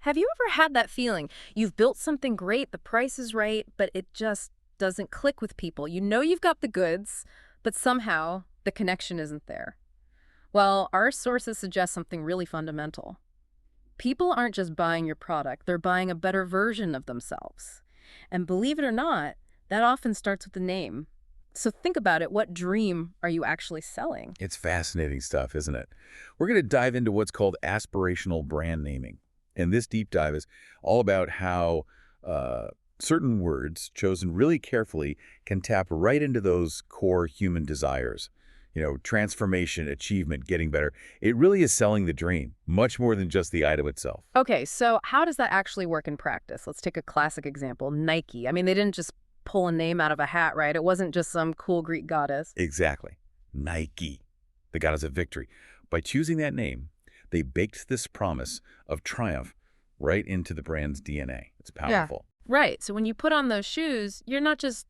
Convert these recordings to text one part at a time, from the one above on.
Have you ever had that feeling? You've built something great, the price is right, but it just doesn't click with people. You know you've got the goods, but somehow the connection isn't there. Well, our sources suggest something really fundamental. People aren't just buying your product, they're buying a better version of themselves. And believe it or not, that often starts with the name. So think about it, what dream are you actually selling? It's fascinating stuff, isn't it? We're going to dive into what's called aspirational brand naming. And this deep dive is all about how certain words chosen really carefully can tap right into those core human desires. Transformation, achievement, getting better. It really is selling the dream, much more than just the item itself. Okay, so how does that actually work in practice? Let's take a classic example, Nike. I mean, they didn't just pull a name out of a hat, right? It wasn't just some cool Greek goddess. Exactly. Nike, the goddess of victory. By choosing that name, they baked this promise of triumph right into the brand's DNA. It's powerful. Right. So when you put on those shoes, you're not just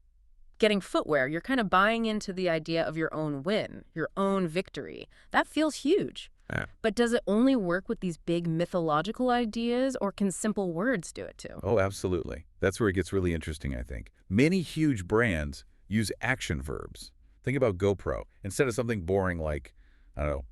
getting footwear. You're kind of buying into the idea of your own win, your own victory. That feels huge. Yeah. But does it only work with these big mythological ideas, or can simple words do it too? Oh, absolutely. That's where it gets really interesting, I think. Many huge brands use action verbs. Think about GoPro. Instead of something boring like, I don't know,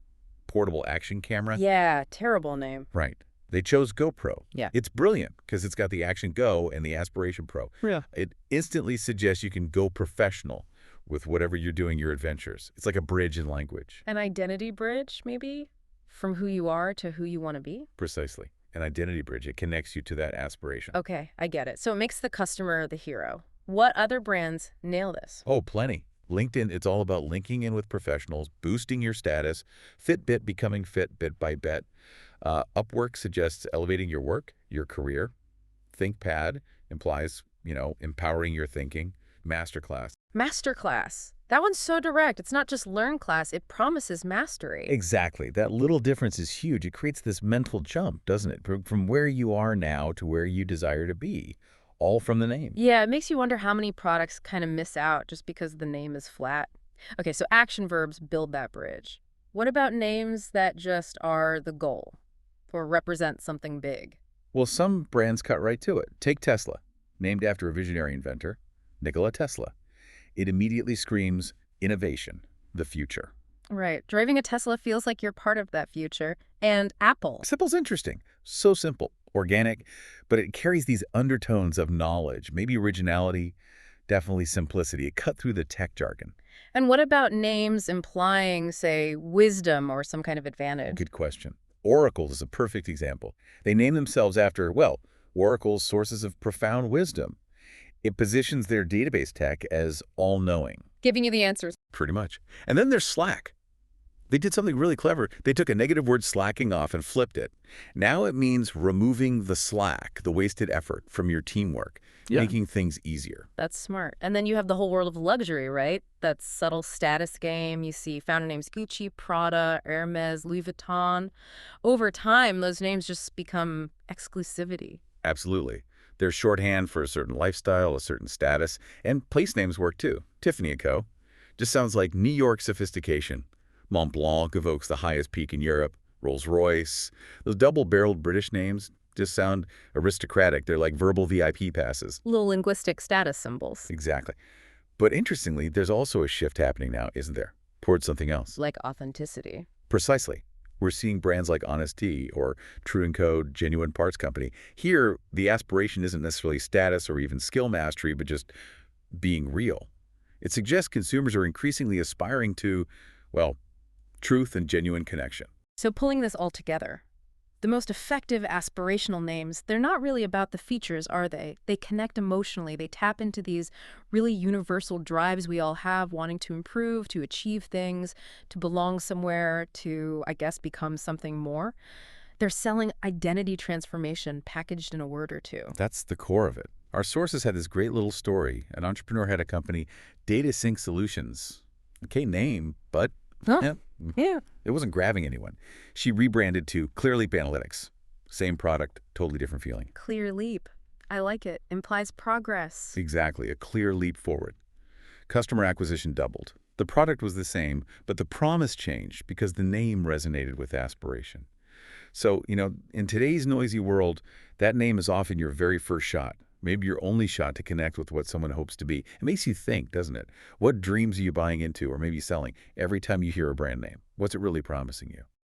portable action camera. Yeah, terrible name. Right. They chose GoPro. Yeah. It's brilliant because it's got the Action Go and the Aspiration Pro. Yeah. It instantly suggests you can go professional with whatever you're doing, your adventures. It's like a bridge in language. An identity bridge, maybe? From who you are to who you want to be? Precisely. An identity bridge. It connects you to that aspiration. Okay, I get it. So it makes the customer the hero. What other brands nail this? Oh, plenty. LinkedIn, it's all about linking in with professionals, boosting your status, Fitbit becoming fit bit by bit. Upwork suggests elevating your work, your career. ThinkPad implies, empowering your thinking. Masterclass. Masterclass. That one's so direct. It's not just learn class, it promises mastery. Exactly. That little difference is huge. It creates this mental jump, doesn't it? From where you are now to where you desire to be, all from the name. Yeah, it makes you wonder how many products kind of miss out just because the name is flat. Okay, so action verbs build that bridge. What about names that just are the goal or represent something big? Well, some brands cut right to it. Take Tesla, named after a visionary inventor, Nikola Tesla. It immediately screams innovation, the future. Right. Driving a Tesla feels like you're part of that future. And Apple. Simple's interesting. So simple, organic, but it carries these undertones of knowledge, maybe originality, definitely simplicity. It cut through the tech jargon. And what about names implying, say, wisdom or some kind of advantage? Good question. Oracle is a perfect example. They name themselves after, well, Oracle's sources of profound wisdom. It positions their database tech as all-knowing. Giving you the answers. Pretty much. And then there's Slack. They did something really clever. They took a negative word slacking off and flipped it. Now it means removing the slack, the wasted effort from your teamwork, making things easier. That's smart. And then you have the whole world of luxury, right? That subtle status game. You see founder names Gucci, Prada, Hermes, Louis Vuitton. Over time, those names just become exclusivity. Absolutely. They're shorthand for a certain lifestyle, a certain status, and place names work too. Tiffany & Co. Just sounds like New York sophistication. Mont Blanc evokes the highest peak in Europe. Rolls-Royce. Those double-barreled British names just sound aristocratic. They're like verbal VIP passes. Little linguistic status symbols. Exactly. But interestingly, there's also a shift happening now, isn't there? Towards something else. Like authenticity. Precisely. We're seeing brands like Honest Tea or True & Co. Genuine Parts Company. Here, the aspiration isn't necessarily status or even skill mastery, but just being real. It suggests consumers are increasingly aspiring to, well, truth and genuine connection. So pulling this all together, the most effective aspirational names, they're not really about the features, are they? They connect emotionally. They tap into these really universal drives we all have, wanting to improve, to achieve things, to belong somewhere, to, I guess, become something more. They're selling identity transformation packaged in a word or two. That's the core of it. Our sources had this great little story. An entrepreneur had a company, Data Sync Solutions. Okay, name, but Yeah. it wasn't grabbing anyone. She rebranded to Clearleap Analytics. Same product, totally different feeling. Clear leap. I like it. Implies progress. Exactly, a clear leap forward. Customer acquisition doubled. The product was the same, but the promise changed because the name resonated with aspiration. So, in today's noisy world, that name is often your very first shot, maybe your only shot to connect with what someone hopes to be. It makes you think, doesn't it? What dreams are you buying into or maybe selling every time you hear a brand name? What's it really promising you?